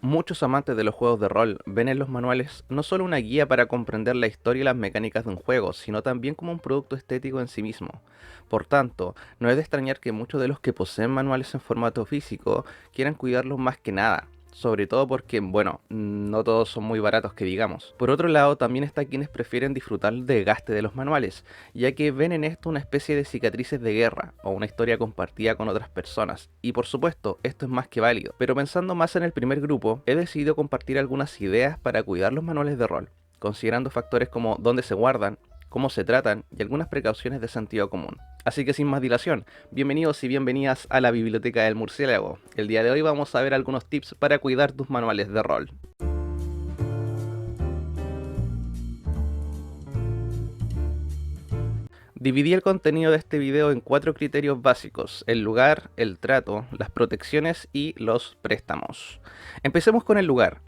Muchos amantes de los juegos de rol ven en los manuales no solo una guía para comprender la historia y las mecánicas de un juego, sino también como un producto estético en sí mismo. Por tanto, no es de extrañar que muchos de los que poseen manuales en formato físico quieran cuidarlos más que nada. Sobre todo porque, bueno, no todos son muy baratos que digamos. Por otro lado, también está quienes prefieren disfrutar del desgaste de los manuales, ya que ven en esto una especie de cicatrices de guerra o una historia compartida con otras personas. Y por supuesto, esto es más que válido. Pero pensando más en el primer grupo, he decidido compartir algunas ideas para cuidar los manuales de rol, considerando factores como dónde se guardan, cómo se tratan y algunas precauciones de sentido común. Así que sin más dilación, bienvenidos y bienvenidas a la Biblioteca del Murciélago. El día de hoy vamos a ver algunos tips para cuidar tus manuales de rol. Dividí el contenido de este video en 4 criterios básicos: el lugar, el trato, las protecciones y los préstamos. Empecemos con el lugar.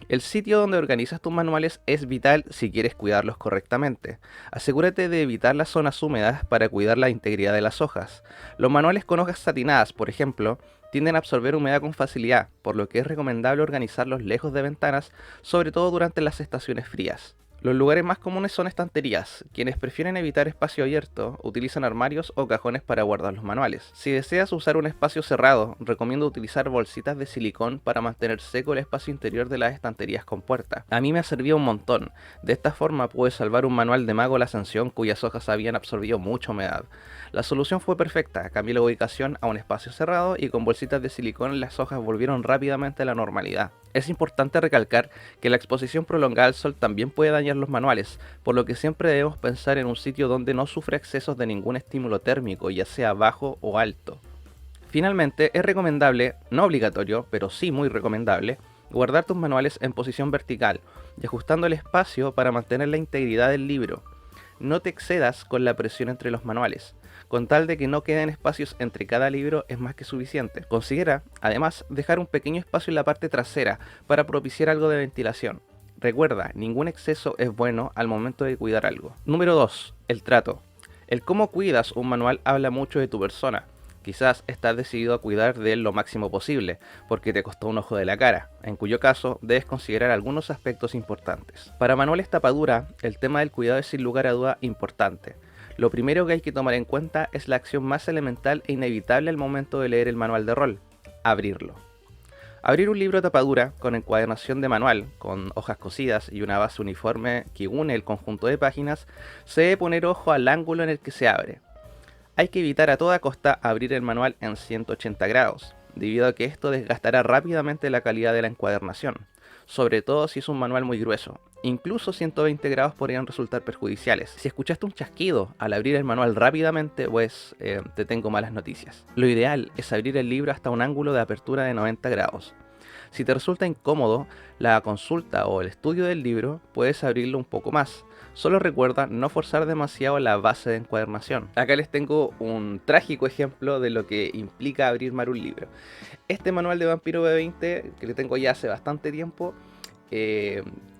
El sitio donde organizas tus manuales es vital si quieres cuidarlos correctamente. Asegúrate de evitar las zonas húmedas para cuidar la integridad de las hojas. Los manuales con hojas satinadas, por ejemplo, tienden a absorber humedad con facilidad, por lo que es recomendable organizarlos lejos de ventanas, sobre todo durante las estaciones frías. Los lugares más comunes son estanterías. Quienes prefieren evitar espacio abierto utilizan armarios o cajones para guardar los manuales. Si deseas usar un espacio cerrado, recomiendo utilizar bolsitas de silicón para mantener seco el espacio interior de las estanterías con puerta. A mí me ha servido un montón. De esta forma pude salvar un manual de Mago la Ascensión cuyas hojas habían absorbido mucha humedad. La solución fue perfecta: cambié la ubicación a un espacio cerrado y con bolsitas de silicón las hojas volvieron rápidamente a la normalidad. Es importante recalcar que la exposición prolongada al sol también puede dañar los manuales, por lo que siempre debemos pensar en un sitio donde no sufra excesos de ningún estímulo térmico, ya sea bajo o alto. Finalmente, es recomendable, no obligatorio, pero sí muy recomendable, guardar tus manuales en posición vertical y ajustando el espacio para mantener la integridad del libro. No te excedas con la presión entre los manuales. Con tal de que no queden espacios entre cada libro es más que suficiente. Considera, además, dejar un pequeño espacio en la parte trasera para propiciar algo de ventilación. Recuerda, ningún exceso es bueno al momento de cuidar algo. Número 2. El trato. El cómo cuidas un manual habla mucho de tu persona. Quizás estás decidido a cuidar de él lo máximo posible, porque te costó un ojo de la cara, en cuyo caso debes considerar algunos aspectos importantes. Para manuales tapadura, el tema del cuidado es sin lugar a duda importante. Lo primero que hay que tomar en cuenta es la acción más elemental e inevitable al momento de leer el manual de rol: abrirlo. Abrir un libro tapadura con encuadernación de manual, con hojas cosidas y una base uniforme que une el conjunto de páginas, se debe poner ojo al ángulo en el que se abre. Hay que evitar a toda costa abrir el manual en 180 grados, debido a que esto desgastará rápidamente la calidad de la encuadernación, sobre todo si es un manual muy grueso. Incluso 120 grados podrían resultar perjudiciales. Si escuchaste un chasquido al abrir el manual rápidamente, pues te tengo malas noticias. Lo ideal es abrir el libro hasta un ángulo de apertura de 90 grados. Si te resulta incómodo la consulta o el estudio del libro, puedes abrirlo un poco más. Solo recuerda no forzar demasiado la base de encuadernación. Acá les tengo un trágico ejemplo de lo que implica abrir mal un libro. Este manual de Vampiro B20, que le tengo ya hace bastante tiempo,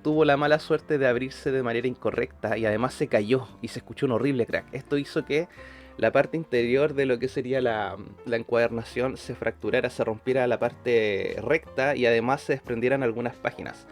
tuvo la mala suerte de abrirse de manera incorrecta y además se cayó y se escuchó un horrible crack. Esto hizo que la parte interior de lo que sería la encuadernación se fracturara, se rompiera la parte recta y además se desprendieran algunas páginas.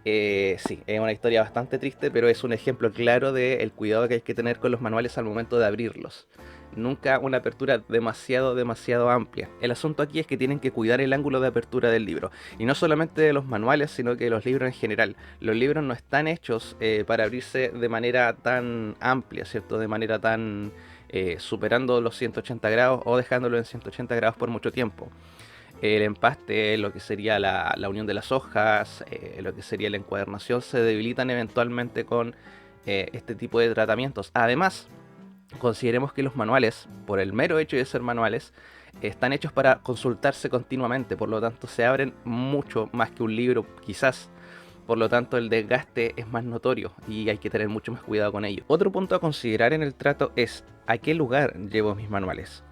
Sí, es una historia bastante triste, pero es un ejemplo claro del cuidado que hay que tener con los manuales al momento de abrirlos. Nunca una apertura demasiado amplia. El asunto aquí es que tienen que cuidar el ángulo de apertura del libro. Y no solamente de los manuales, sino que de los libros en general. Los libros no están hechos para abrirse de manera tan amplia, ¿cierto? De manera tan superando los 180 grados o dejándolo en 180 grados por mucho tiempo. El empaste, lo que sería la unión de las hojas, lo que sería la encuadernación, se debilitan eventualmente con este tipo de tratamientos. Además, consideremos que los manuales, por el mero hecho de ser manuales, están hechos para consultarse continuamente, por lo tanto se abren mucho más que un libro quizás. Por lo tanto el desgaste es más notorio y hay que tener mucho más cuidado con ello. Otro punto a considerar en el trato es: ¿a qué lugar llevo mis manuales?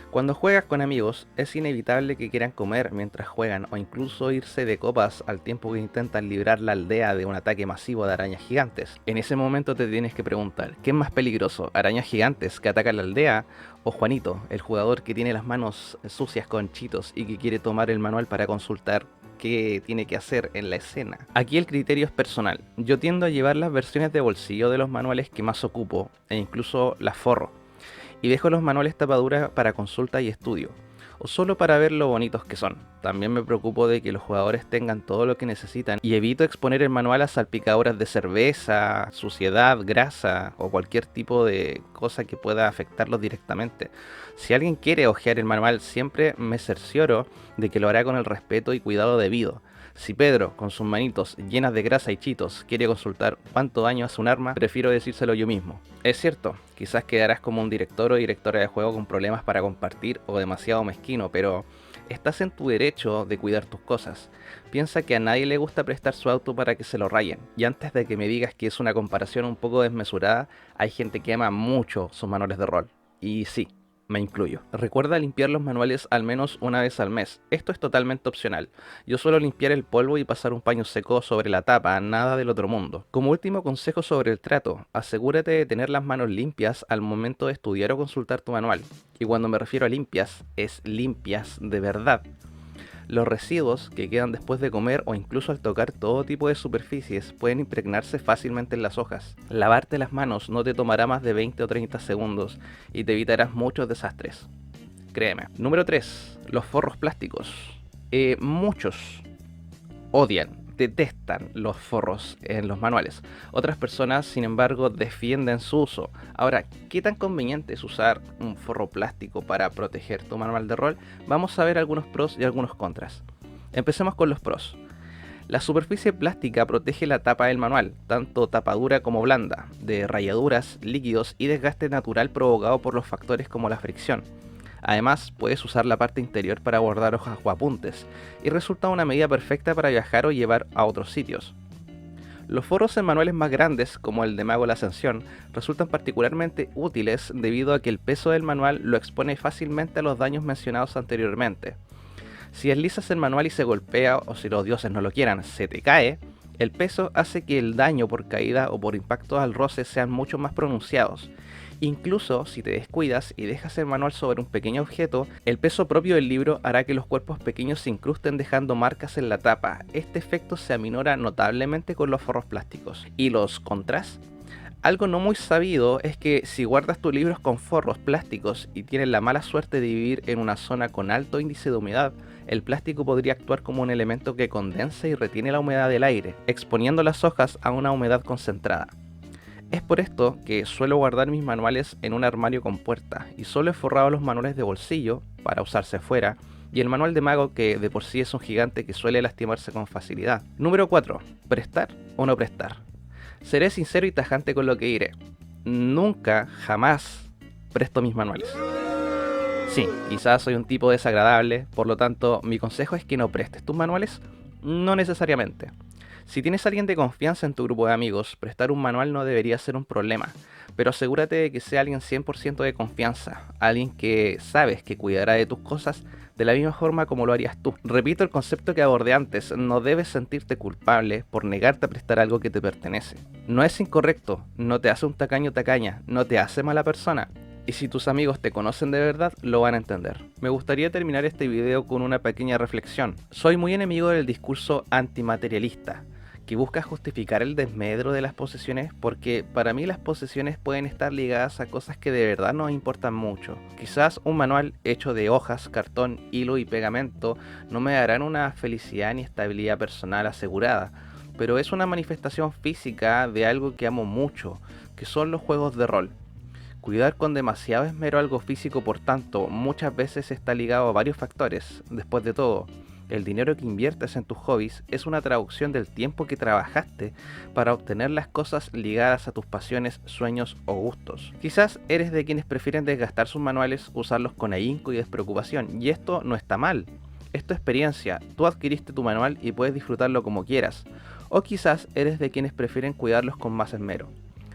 Cuando juegas con amigos, es inevitable que quieran comer mientras juegan o incluso irse de copas al tiempo que intentan librar la aldea de un ataque masivo de arañas gigantes. En ese momento te tienes que preguntar: ¿qué es más peligroso? ¿Arañas gigantes que atacan la aldea? ¿O Juanito, el jugador que tiene las manos sucias con chitos y que quiere tomar el manual para consultar qué tiene que hacer en la escena. Aquí el criterio es personal. Yo tiendo a llevar las versiones de bolsillo de los manuales que más ocupo, e incluso las forro, y dejo los manuales tapadura para consulta y estudio, o solo para ver lo bonitos que son. También me preocupo de que los jugadores tengan todo lo que necesitan y evito exponer el manual a salpicaduras de cerveza, suciedad, grasa o cualquier tipo de cosa que pueda afectarlos directamente. Si alguien quiere hojear el manual, siempre me cercioro de que lo hará con el respeto y cuidado debido. Si Pedro, con sus manitos llenas de grasa y chitos, quiere consultar cuánto daño hace un arma, prefiero decírselo yo mismo. Es cierto, quizás quedarás como un director o directora de juego con problemas para compartir o demasiado mezquino, pero estás en tu derecho de cuidar tus cosas. Piensa que a nadie le gusta prestar su auto para que se lo rayen. Y antes de que me digas que es una comparación un poco desmesurada, hay gente que ama mucho sus manuales de rol. Y sí, me incluyo. Recuerda limpiar los manuales al menos una vez al mes. Esto es totalmente opcional. Yo suelo limpiar el polvo y pasar un paño seco sobre la tapa, nada del otro mundo. Como último consejo sobre el trato, asegúrate de tener las manos limpias al momento de estudiar o consultar tu manual. Y cuando me refiero a limpias, es limpias de verdad. Los residuos que quedan después de comer o incluso al tocar todo tipo de superficies pueden impregnarse fácilmente en las hojas. Lavarte las manos no te tomará más de 20 o 30 segundos y te evitarás muchos desastres. Créeme. Número 3. Los forros plásticos. Muchos odian, detestan los forros en los manuales. Otras personas, sin embargo, defienden su uso. Ahora, ¿qué tan conveniente es usar un forro plástico para proteger tu manual de rol? Vamos a ver algunos pros y algunos contras. Empecemos con los pros. La superficie plástica protege la tapa del manual, tanto tapadura como blanda, de rayaduras, líquidos y desgaste natural provocado por los factores como la fricción. Además, puedes usar la parte interior para guardar hojas o apuntes, y resulta una medida perfecta para viajar o llevar a otros sitios. Los forros en manuales más grandes, como el de Mago la Ascensión, resultan particularmente útiles debido a que el peso del manual lo expone fácilmente a los daños mencionados anteriormente. Si deslizas el manual y se golpea, o si los dioses no lo quieran, se te cae, el peso hace que el daño por caída o por impacto al roce sean mucho más pronunciados. Incluso si te descuidas y dejas el manual sobre un pequeño objeto, el peso propio del libro hará que los cuerpos pequeños se incrusten dejando marcas en la tapa. Este efecto se aminora notablemente con los forros plásticos. ¿Y los contras? Algo no muy sabido es que si guardas tus libros con forros plásticos y tienes la mala suerte de vivir en una zona con alto índice de humedad, el plástico podría actuar como un elemento que condensa y retiene la humedad del aire, exponiendo las hojas a una humedad concentrada. Es por esto que suelo guardar mis manuales en un armario con puerta y solo he forrado los manuales de bolsillo para usarse fuera y el manual de mago que de por sí es un gigante que suele lastimarse con facilidad. Número 4. ¿Prestar o no prestar? Seré sincero y tajante con lo que diré. Nunca, jamás presto mis manuales. Sí, quizás soy un tipo desagradable, por lo tanto mi consejo es que no prestes tus manuales, no necesariamente. Si tienes a alguien de confianza en tu grupo de amigos, prestar un manual no debería ser un problema, pero asegúrate de que sea alguien 100% de confianza, alguien que sabes que cuidará de tus cosas de la misma forma como lo harías tú. Repito el concepto que abordé antes, no debes sentirte culpable por negarte a prestar algo que te pertenece. No es incorrecto, no te hace un tacaño o tacaña, no te hace mala persona. Y si tus amigos te conocen de verdad, lo van a entender. Me gustaría terminar este video con una pequeña reflexión. Soy muy enemigo del discurso antimaterialista, que busca justificar el desmedro de las posesiones, porque para mí las posesiones pueden estar ligadas a cosas que de verdad nos importan mucho. Quizás un manual hecho de hojas, cartón, hilo y pegamento no me darán una felicidad ni estabilidad personal asegurada, pero es una manifestación física de algo que amo mucho, que son los juegos de rol. Cuidar con demasiado esmero algo físico, por tanto, muchas veces está ligado a varios factores. Después de todo, el dinero que inviertes en tus hobbies es una traducción del tiempo que trabajaste para obtener las cosas ligadas a tus pasiones, sueños o gustos. Quizás eres de quienes prefieren desgastar sus manuales, usarlos con ahínco y despreocupación, y esto no está mal. Es tu experiencia, tú adquiriste tu manual y puedes disfrutarlo como quieras. O quizás eres de quienes prefieren cuidarlos con más esmero.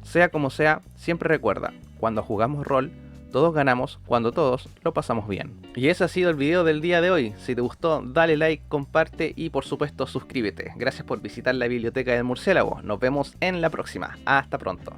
Sea como sea, siempre recuerda, cuando jugamos rol, todos ganamos cuando todos lo pasamos bien. Y ese ha sido el video del día de hoy. Si te gustó, dale like, comparte y por supuesto suscríbete. Gracias por visitar la biblioteca del murciélago. Nos vemos en la próxima. Hasta pronto.